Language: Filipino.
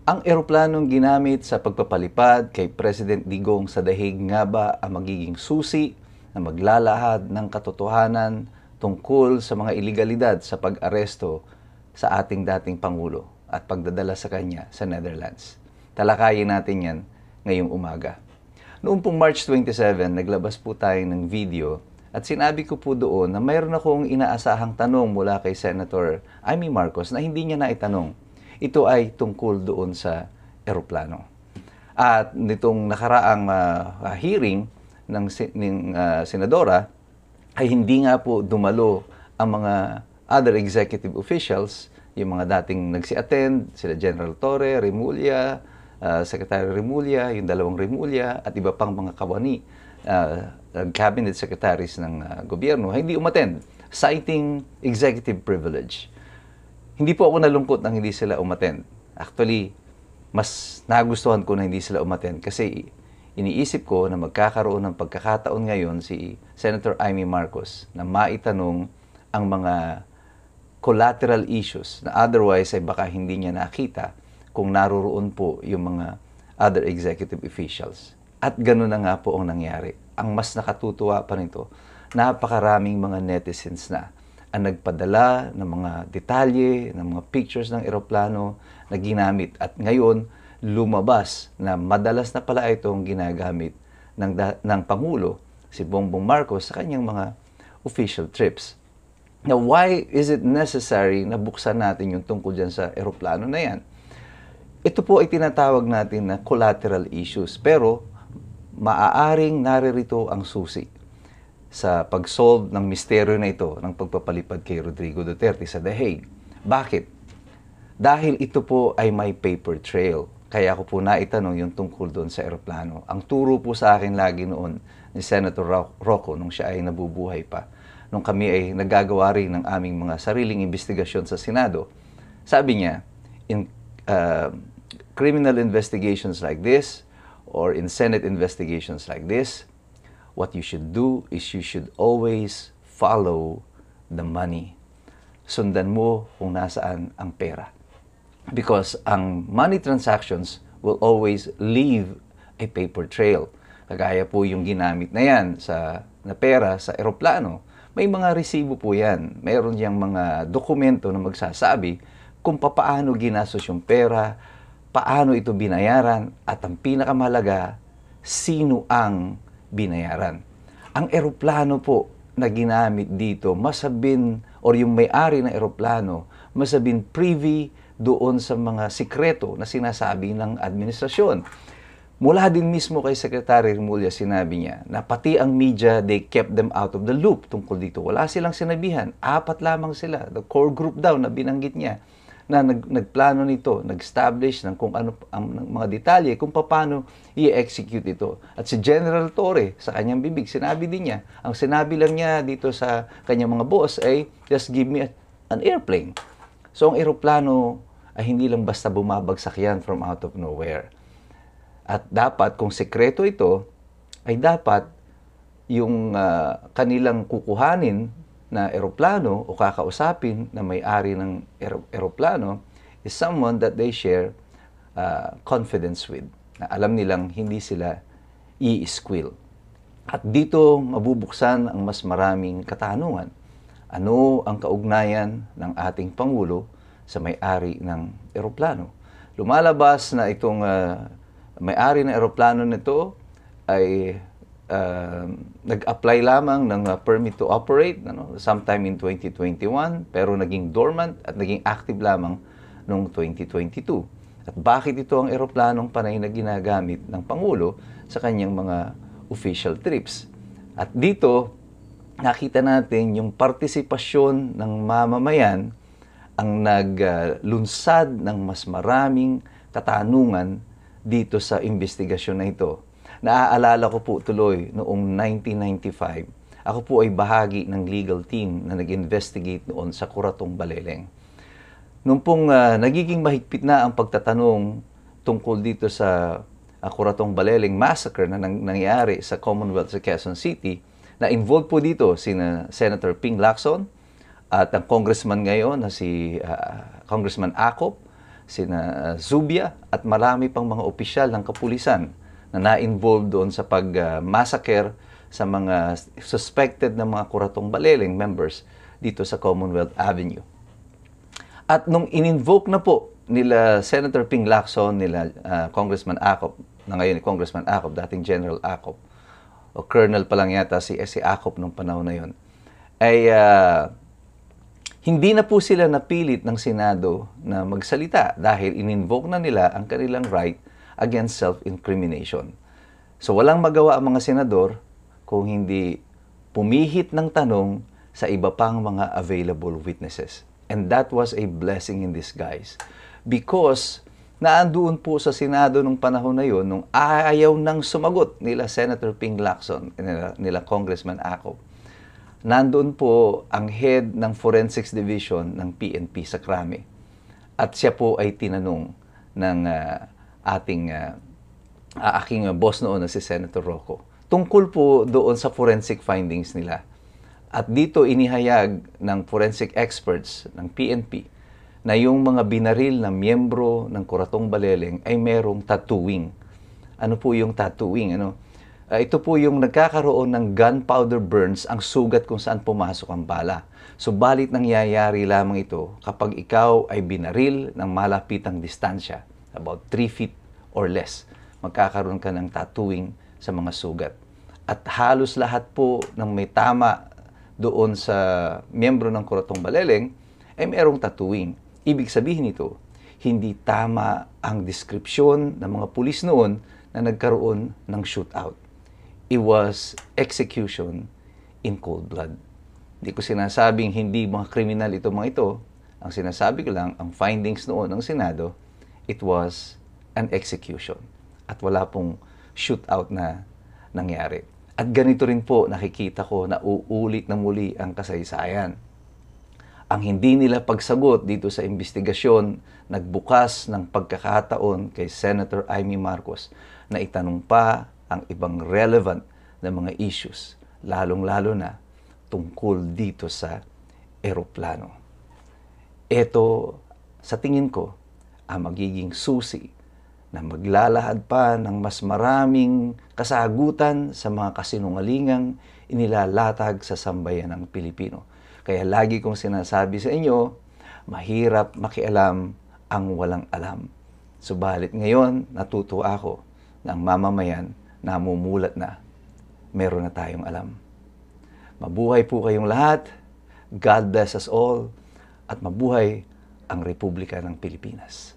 Ang eroplanong ginamit sa pagpapalipad kay President Digong sa Dahig nga ba ang magiging susi na maglalahad ng katotohanan tungkol sa mga ilegalidad sa pag-aresto sa ating dating Pangulo at pagdadala sa kanya sa Netherlands? Talakayin natin yan ngayong umaga. Noong pong March 27, naglabas po tayo ng video at sinabi ko po doon na mayroon akong inaasahang tanong mula kay Senator Amy Marcos na hindi niya naitanong. Ito ay tungkol doon sa eroplano. At nitong nakaraang hearing ng senadora ay hindi nga po dumalo ang mga other executive officials, yung mga dating nagsi-attend, sila General Torre, Remulla, Secretary Remulla, yung dalawang Remulla, at iba pang mga kawani, cabinet secretaries ng gobyerno, hindi umattend, citing executive privilege. Hindi po ako nalungkot nang hindi sila umattend. Actually, mas nagustuhan ko na hindi sila umattend kasi iniisip ko na magkakaroon ng pagkakataon ngayon si Senator Amy Marcos na maitanong ang mga collateral issues na otherwise ay baka hindi niya nakita kung naroroon po yung mga other executive officials. At gano'n na nga po ang nangyari. Ang mas nakatutuwa pa nito, napakaraming mga netizens na ang nagpadala ng mga detalye, ng mga pictures ng eroplano na ginamit. At ngayon, lumabas na madalas na pala itong ginagamit ng Pangulo, si Bongbong Marcos, sa kanyang mga official trips. Now, why is it necessary na buksan natin yung tungkol dyan sa eroplano na yan? Ito po ay tinatawag natin na collateral issues, pero maaaring naririto ang susi sa pag-solve ng misteryo na ito ng pagpapalipad kay Rodrigo Duterte sa The Hague. Bakit? Dahil ito po ay may paper trail. Kaya ako po naitanong yung tungkol doon sa eroplano. Ang turo po sa akin lagi noon ni Senator Rocco nung siya ay nabubuhay pa. Nung kami ay nagagawa rin ng aming mga sariling investigasyon sa Senado, sabi niya, in criminal investigations like this or in Senate investigations like this, what you should do is you should always follow the money. Sundan mo kung nasaan ang pera. Because ang money transactions will always leave a paper trail. Kagaya po yung ginamit na yan na pera sa eroplano. May mga resibo po yan. Meron yang mga dokumento na magsasabi kung paano ginastos yung pera, paano ito binayaran, at ang pinakamahalaga, sino ang binayaran. Ang eroplano po na ginamit dito, masabin, or yung may-ari ng eroplano, masabin privy doon sa mga sikreto na sinasabi ng administrasyon. Mula din mismo kay Secretary Remulla, sinabi niya na pati ang media, they kept them out of the loop tungkol dito. Wala silang sinabihan. 4 lamang sila. The core group daw na binanggit niya na nagplano nito, nag-establish ng kung ano ang mga detalye, kung paano i-execute ito. At si General Torre, sa kanyang bibig, sinabi din niya, ang sinabi lang niya dito sa kanyang mga boss ay, just give me an airplane. So ang eroplano ay hindi lang basta bumabagsak yan from out of nowhere. At dapat, kung sekreto ito, ay dapat yung kanilang kukuhanin na eroplano o kakausapin na may-ari ng eroplano is someone that they share confidence with. Na alam nilang hindi sila i-squill. At dito mabubuksan ang mas maraming katanungan. Ano ang kaugnayan ng ating Pangulo sa may-ari ng eroplano? Lumalabas na itong may-ari ng eroplano nito ay nag-apply lamang ng permit to operate sometime in 2021, pero naging dormant at naging active lamang noong 2022. At bakit ito ang eroplanong panay na ginagamit ng Pangulo sa kanyang mga official trips? At dito, nakita natin yung partisipasyon ng mamamayan ang naglunsad ng mas maraming katanungan dito sa investigasyon na ito. Naaalala ko po tuloy noong 1995, ako po ay bahagi ng legal team na nag-investigate noon sa Kuratong Baleleng. Nung pong nagiging mahigpit na ang pagtatanong tungkol dito sa Kuratong Baleleng massacre na nangyari sa Commonwealth sa Quezon City, na involved po dito si Senator Ping Lacson at ang congressman ngayon na si Congressman Acop, sina Zubia at marami pang mga opisyal ng kapulisan na na-involve doon sa pag-massacre sa mga suspected na mga Kuratong Baleleng members dito sa Commonwealth Avenue. At nung in-invoke na po nila Senator Ping Lacson, nila Congressman Acop, na ngayon ni Congressman Acop, dating General Acop, o Colonel pa lang yata si Acop nung panahon na yon, ay hindi na po sila napilit ng Senado na magsalita dahil in-invoke na nila ang kanilang right against self-incrimination. So walang magawa ang mga senador kung hindi pumihit ng tanong sa iba pang mga available witnesses. And that was a blessing in disguise. Because naandoon po sa Senado nung panahon na yon, nung ayaw nang sumagot nila Senator Ping Lacson, nila Congressman Acop, nandoon po ang head ng Forensics Division ng PNP sa Krame. At siya po ay tinanong ng aking boss noon na si Senator Rocco tungkol po doon sa forensic findings nila. At dito inihayag ng forensic experts ng PNP na yung mga binaril na miyembro ng Kuratong Baleleng ay merong tattooing. Ano po yung tattooing? Ito po yung nagkakaroon ng gunpowder burns ang sugat kung saan pumasok ang bala. Subalit nangyayari lamang ito kapag ikaw ay binaril ng malapitang distansya, about 3 feet or less. Magkakaroon ka ng tattooing sa mga sugat. At halos lahat po ng may tama doon sa miyembro ng Kuratong Baleleng ay merong tattooing. Ibig sabihin nito, hindi tama ang deskripsyon ng mga pulis noon na nagkaroon ng shootout. It was execution in cold blood. Hindi ko sinasabing hindi mga kriminal ito mga ito. Ang sinasabi ko lang, ang findings noon ng Senado, it was an execution. At wala pong shootout na nangyari. At ganito rin po nakikita ko na uulit na muli ang kasaysayan. Ang hindi nila pagsagot dito sa investigasyon nagbukas ng pagkakataon kay Senator Amy Marcos na itanong pa ang ibang relevant na mga issues, lalong-lalo na tungkol dito sa eroplano. Ito, sa tingin ko, ang magiging susi na maglalahad pa ng mas maraming kasagutan sa mga kasinungalingang inilalatag sa sambayan ng Pilipino. Kaya lagi kong sinasabi sa inyo, mahirap makialam ang walang alam. Subalit ngayon, natutuwa ako na ang mamamayan namumulat na meron na tayong alam. Mabuhay po kayong lahat. God bless us all. At mabuhay ang Republika ng Pilipinas.